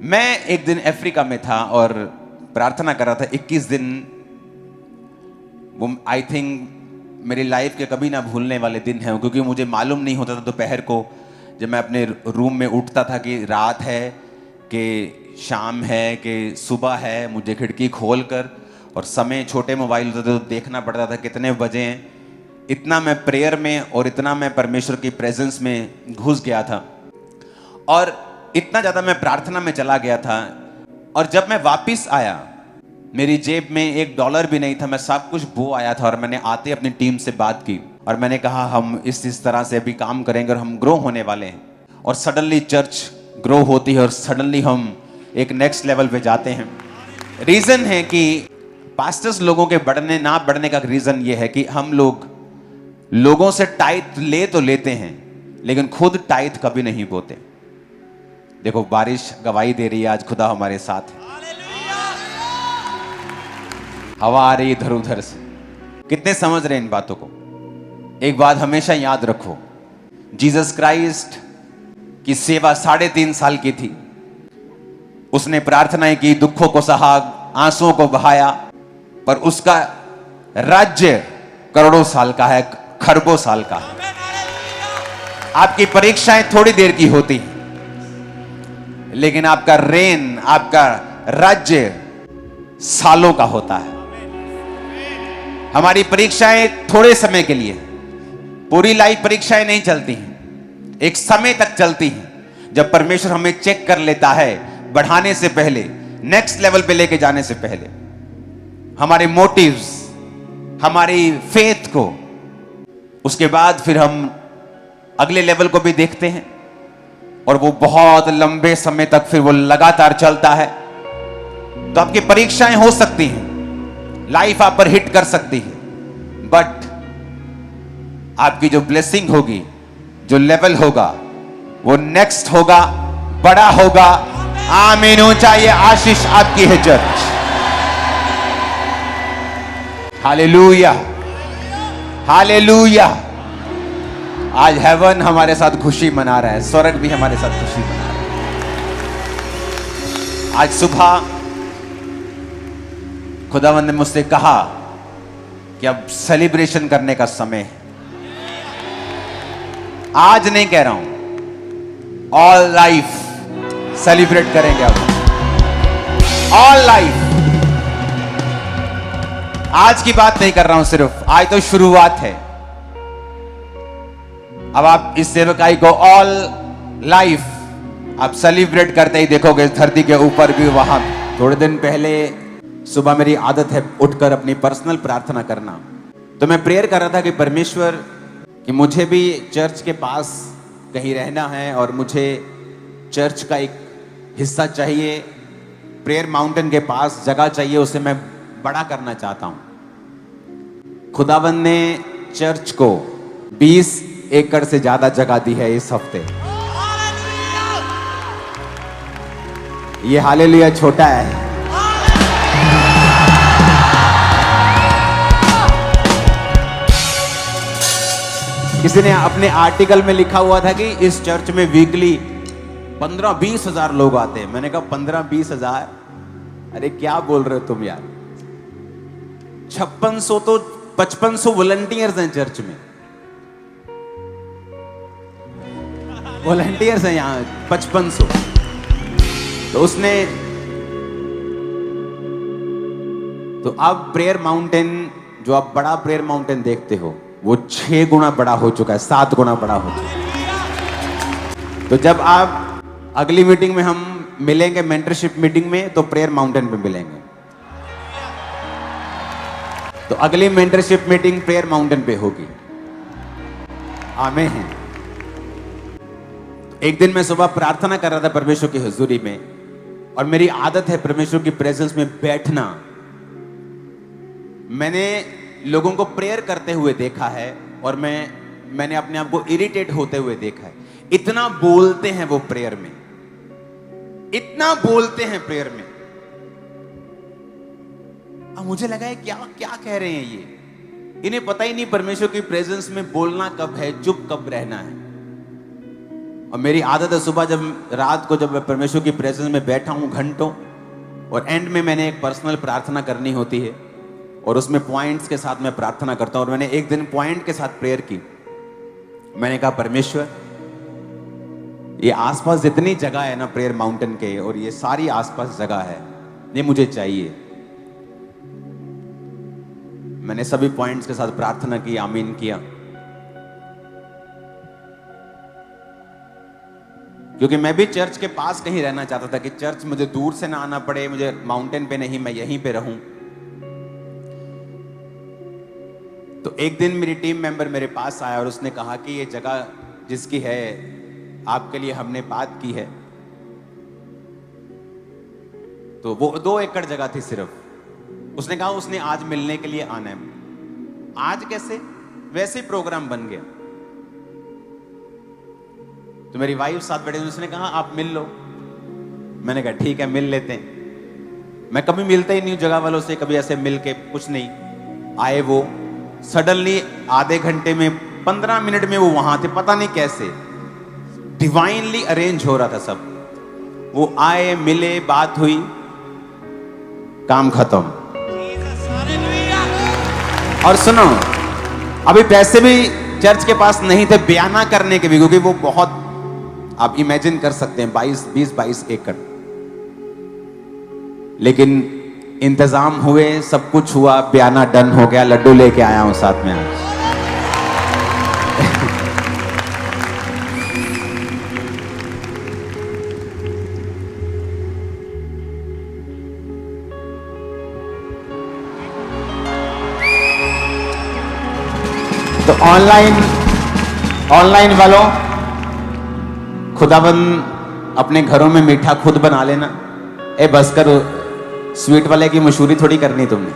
मैं एक दिन अफ्रीका में था और प्रार्थना कर रहा था 21 दिन। वो आई थिंक मेरी लाइफ के कभी ना भूलने वाले दिन हैं, क्योंकि मुझे मालूम नहीं होता था दोपहर को जब मैं अपने रूम में उठता था कि रात है कि शाम है कि सुबह है। मुझे खिड़की खोल कर, और समय छोटे मोबाइल होते थे तो देखना पड़ता था कितने बजे हैं। इतना मैं प्रेयर में और इतना मैं परमेश्वर की प्रेजेंस में घुस गया था और इतना ज़्यादा मैं प्रार्थना में चला गया था। और जब मैं वापस आया, मेरी जेब में $1 भी नहीं था। मैं सब कुछ बो आया था और मैंने आते अपनी टीम से बात की और मैंने कहा हम इस तरह से अभी काम करेंगे और हम ग्रो होने वाले हैं। और सडनली चर्च ग्रो होती है और सडनली हम एक नेक्स्ट लेवल पे जाते हैं। रीज़न है कि पास्टर्स लोगों के बढ़ने ना बढ़ने का रीज़न ये है कि हम लोगों से टाइट ले तो लेते हैं लेकिन खुद टाइट कभी नहीं बोते। देखो बारिश गवाही दे रही है, आज खुदा हमारे साथ है। हवा आ रही इधर उधर से। कितने समझ रहे हैं इन बातों को? एक बात हमेशा याद रखो, जीसस क्राइस्ट की सेवा 3.5 साल की थी। उसने प्रार्थनाएं की, दुखों को सहा, आंसुओं को बहाया, पर उसका राज्य करोड़ों साल का है, खरबों साल का है। आपकी परीक्षाएं थोड़ी देर की होती हैं लेकिन आपका रेन, आपका राज्य सालों का होता है। हमारी परीक्षाएं थोड़े समय के लिए, पूरी लाइफ परीक्षाएं नहीं चलती हैं, एक समय तक चलती हैं जब परमेश्वर हमें चेक कर लेता है बढ़ाने से पहले, नेक्स्ट लेवल पे लेके जाने से पहले। हमारे मोटिव्स, हमारी फेथ को, उसके बाद फिर हम अगले लेवल को भी देखते हैं और वो बहुत लंबे समय तक फिर वो लगातार चलता है। तो आपकी परीक्षाएं हो सकती हैं, लाइफ आप पर हिट कर सकती है, बट आपकी जो ब्लेसिंग होगी, जो लेवल होगा, वो नेक्स्ट होगा, बड़ा होगा। आमीन ऊंचा, ये आशीष आपकी है चर्च। Hallelujah, hallelujah. आज हेवन हमारे साथ खुशी मना रहा है, स्वर्ग भी हमारे साथ खुशी मना रहा है। आज सुबह खुदावंद ने मुझसे कहा कि अब सेलिब्रेशन करने का समय है। आज नहीं कह रहा हूं, ऑल लाइफ सेलिब्रेट करेंगे अब, ऑल लाइफ। आज की बात नहीं कर रहा हूं सिर्फ, आज तो शुरुआत है। अब आप इस सेवकाई को ऑल लाइफ आप सेलिब्रेट करते ही देखोगे धरती के ऊपर भी, वहां। थोड़े दिन पहले सुबह मेरी आदत है उठकर अपनी पर्सनल प्रार्थना करना, तो मैं प्रेयर कर रहा था कि परमेश्वर, कि मुझे भी चर्च के पास कहीं रहना है और मुझे चर्च का एक हिस्सा चाहिए, प्रेयर माउंटेन के पास जगह चाहिए, उसे मैं बड़ा करना चाहता हूं। खुदावंद ने चर्च को 20 एकड़ से ज्यादा जगह दी है इस हफ्ते। ये हालेलुया छोटा है। किसी ने अपने आर्टिकल में लिखा हुआ था कि इस चर्च में वीकली 15-20 हजार लोग आते हैं। मैंने कहा 15-20 हजार, अरे क्या बोल रहे हो तुम यार। 5600 तो 5500 वॉलंटियर्स हैं चर्च में, वॉलंटियर्स हैं यहां 5500। तो उसने, तो अब प्रेयर माउंटेन, जो आप बड़ा प्रेयर माउंटेन देखते हो, वो 6 गुना बड़ा हो चुका है, 7 गुना बड़ा हो चुका है। तो जब आप अगली मीटिंग में हम मिलेंगे, मेंटरशिप मीटिंग में, तो प्रेयर माउंटेन पे मिलेंगे। तो अगली मेंटरशिप मीटिंग प्रेयर माउंटेन पे होगी। आमीन। एक दिन मैं सुबह प्रार्थना कर रहा था परमेश्वर की हुजूरी में, और मेरी आदत है परमेश्वर की प्रेजेंस में बैठना। मैंने लोगों को प्रेयर करते हुए देखा है और मैंने अपने आप को इरिटेट होते हुए देखा है। इतना बोलते हैं वो प्रेयर में, इतना बोलते हैं प्रेयर में। अब मुझे लगा है क्या क्या कह रहे हैं ये। इन्हें पता ही नहीं परमेश्वर की प्रेजेंस में बोलना कब है, चुप कब रहना है। और मेरी आदत है सुबह जब रात को जब मैं परमेश्वर की प्रेजेंस में बैठा हूं घंटों, और एंड में मैंने एक पर्सनल प्रार्थना करनी होती है और उसमें पॉइंट्स के साथ मैं प्रार्थना करता हूं। और मैंने एक दिन पॉइंट के साथ प्रेयर की। मैंने कहा परमेश्वर, ये आसपास जितनी जगह है ना प्रेयर माउंटेन के, और ये सारी आसपास जगह है, ये मुझे चाहिए। मैंने सभी पॉइंट्स के साथ प्रार्थना की, आमीन किया। क्योंकि मैं भी चर्च के पास कहीं रहना चाहता था कि चर्च मुझे दूर से ना आना पड़े, मुझे माउंटेन पे नहीं, मैं यहीं पे रहूं। तो एक दिन मेरी टीम मेंबर मेरे पास आया और उसने कहा कि ये जगह जिसकी है आपके लिए हमने बात की है। तो वो 2 एकड़ जगह थी सिर्फ। उसने कहा उसने आज मिलने के लिए आना है। आज कैसे? वैसे ही प्रोग्राम बन गया। तो मेरी वाइफ साथ बैठे, उसने कहा आप मिल लो। मैंने कहा ठीक है, मिल लेते हैं। मैं कभी मिलता ही नहीं जगह वालों से, कभी ऐसे मिल के कुछ नहीं। आए वो सडनली आधे घंटे में 15 मिनट में वो वहां थे, पता नहीं कैसे डिवाइनली अरेंज हो रहा था सब। वो आए, मिले, बात हुई, काम खत्म। और सुनो, अभी पैसे भी चर्च के पास नहीं थे बयाना करने के भी, क्योंकि वो बहुत, आप इमेजिन कर सकते हैं 20-22 एकड़। लेकिन इंतजाम हुए, सब कुछ हुआ, बयाना डन हो गया। लड्डू लेके आया हूं साथ में आज। तो ऑनलाइन वालों, खुदाबंद अपने घरों में मीठा खुद बना लेना। ए बस करो, स्वीट वाले की मशहूरी थोड़ी करनी तुमने।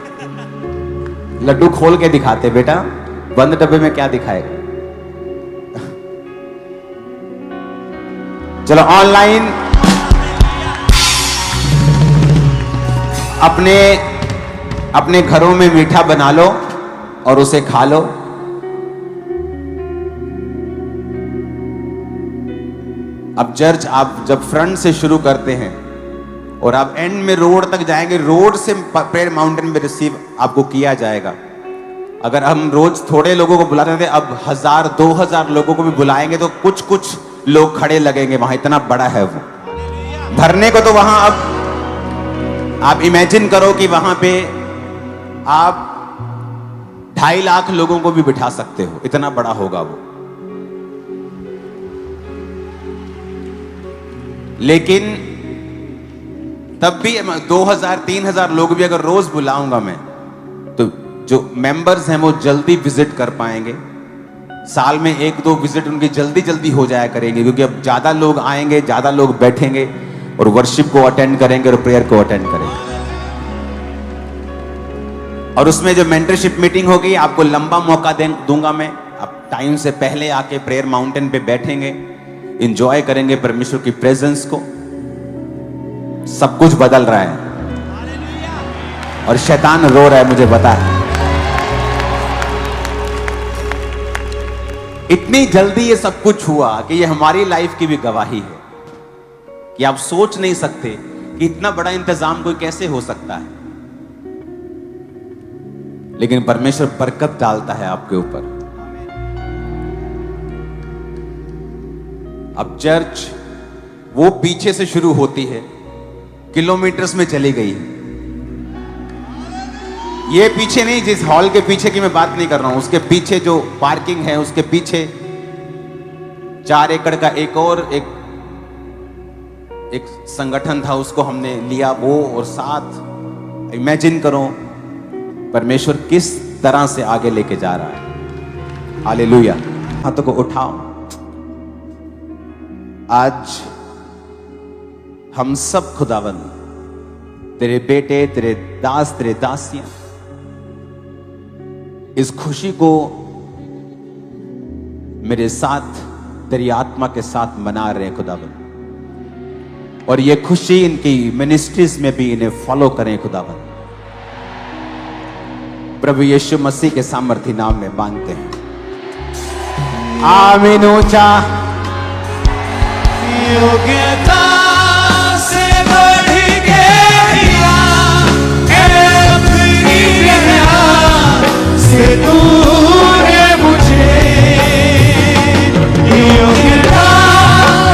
लड्डू खोल के दिखाते बेटा, बंद डब्बे में क्या दिखाएगा। चलो ऑनलाइन अपने घरों में मीठा बना लो और उसे खा लो। अब चर्च आप जब फ्रंट से शुरू करते हैं और आप एंड में रोड तक जाएंगे, रोड से प्रेयर माउंटेन में रिसीव आपको किया जाएगा। अगर हम रोज थोड़े लोगों को बुलाते थे, अब 1000-2000 लोगों को भी बुलाएंगे तो कुछ कुछ लोग खड़े लगेंगे वहां, इतना बड़ा है वो। भरने को तो वहां, अब आप इमेजिन करो कि वहां पे आप 2.5 लाख लोगों को भी बिठा सकते हो, इतना बड़ा होगा वो। लेकिन तब भी 2000-3000 लोग भी अगर रोज बुलाऊंगा मैं, तो जो मेंबर्स हैं वो जल्दी विजिट कर पाएंगे। साल में 1-2 विजिट उनकी जल्दी जल्दी हो जाया करेंगे, क्योंकि अब ज्यादा लोग आएंगे, ज्यादा लोग बैठेंगे और वर्शिप को अटेंड करेंगे और प्रेयर को अटेंड करेंगे। और उसमें जो मेंटरशिप मीटिंग होगी, आपको लंबा मौका दूंगा मैं। आप टाइम से पहले आके प्रेयर माउंटेन पे बैठेंगे, इंजॉय करेंगे परमेश्वर की प्रेजेंस को। सब कुछ बदल रहा है और शैतान रो रहा है, मुझे पता है। इतनी जल्दी ये सब कुछ हुआ कि ये हमारी लाइफ की भी गवाही है कि आप सोच नहीं सकते कि इतना बड़ा इंतजाम कोई कैसे हो सकता है। लेकिन परमेश्वर बरकत डालता है आपके ऊपर। अब चर्च वो पीछे से शुरू होती है, किलोमीटर्स में चली गई है। ये पीछे नहीं, जिस हॉल के पीछे की मैं बात नहीं कर रहा हूं, उसके पीछे जो पार्किंग है, उसके पीछे 4 एकड़ का एक संगठन था, उसको हमने लिया वो। और साथ इमेजिन करो परमेश्वर किस तरह से आगे लेके जा रहा है। हालेलुया। हाथों को उठाओ। आज हम सब खुदावंद, तेरे बेटे, तेरे दास, तेरे दासियां, इस खुशी को मेरे साथ, तेरी आत्मा के साथ मना रहे हैं खुदावंद। और ये खुशी इनकी मिनिस्ट्रीज में भी इन्हें फॉलो करें खुदावंद। प्रभु यीशु मसीह के सामर्थी नाम में मांगते हैं, आमीन। ऊंचा योग्यता से बढ़ के दिया है अपनी दया से तूने मुझे, योग्यता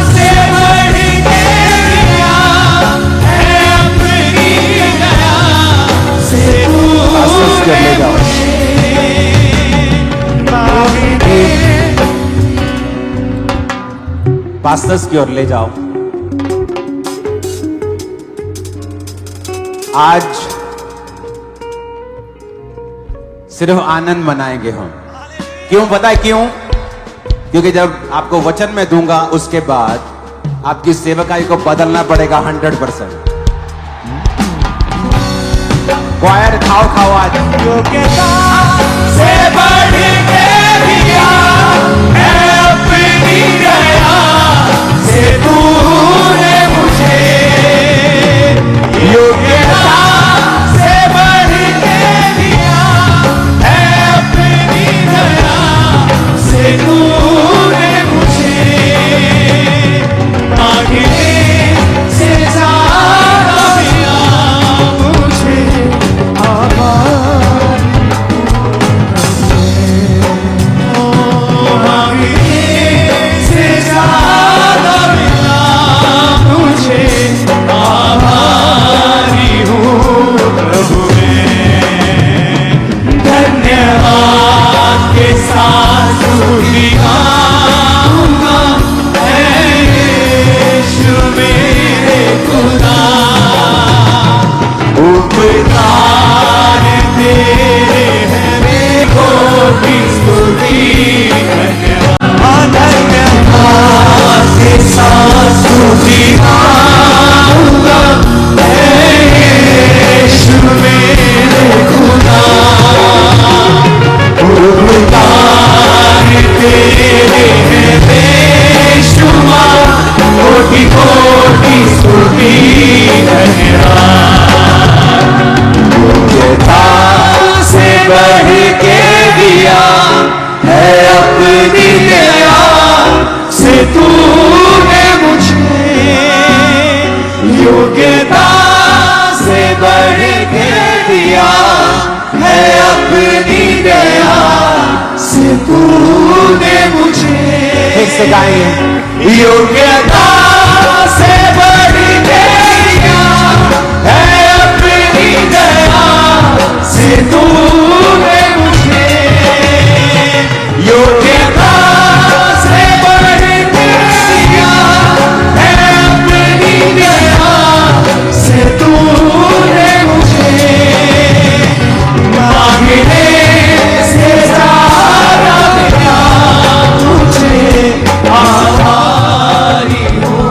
से बढ़ के दिया है अपनी दया से तूने मुझे मांगने। पास्टर्स की ओर ले जाओ। आज सिर्फ आनंद मनाएंगे हम। क्यों पता है क्यों? क्योंकि जब आपको वचन में दूंगा उसके बाद आपकी सेवकाई को बदलना पड़ेगा 100%। क्वायर खाओ आज। योग्यता से बढ़ के दिया है अपनी दया से तूने मुझे, योग्यता से बढ़ के दिया है अपनी दया से तूने मुझे, मांगने से ज्यादा मिला मुझे, योग्यता से बढ़ के दिया है अपनी दया से तूने मुझे, एक से गाएंगे। योग्यता से बढ़ के दिया है अपनी दया से तूने मुझे, योग्यता से बढ़ के दिया है अपनी दया से तूने मुझे, मांगने से ज्यादा मिला मुझे, आभारी हूँ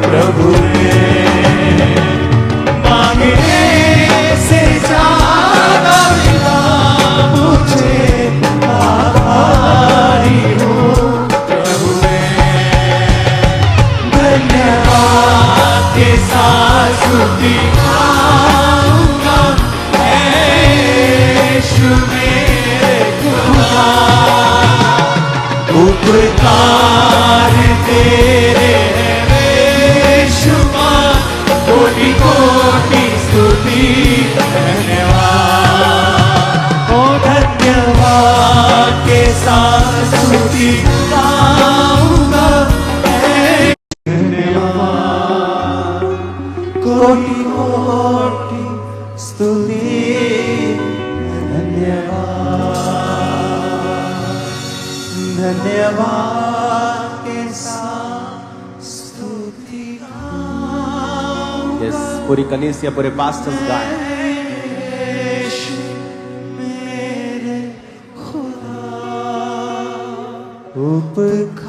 प्रभु रे, मांगने से ज्यादा मिला मुझे, आभारी हूँ प्रभु रे, धन्यवाद के साथ स्तुति गाऊंगा, यीशु मेरे खुदा, उपकार तेरे हैं बेशुमार, कोटि कोटि स्तुति धन्यवाद, ओ धन्यवाद के साथ स्तुति गाऊंगा, धन्यवाद कोटि कोटि स्तुति धन्यवाद, धन्यवाद के साथ स्तुति गाऊंगा, यस, पूरी कलीसिया पूरे पास्टर्स गाएं। यीशु मेरे खुदा, उपकार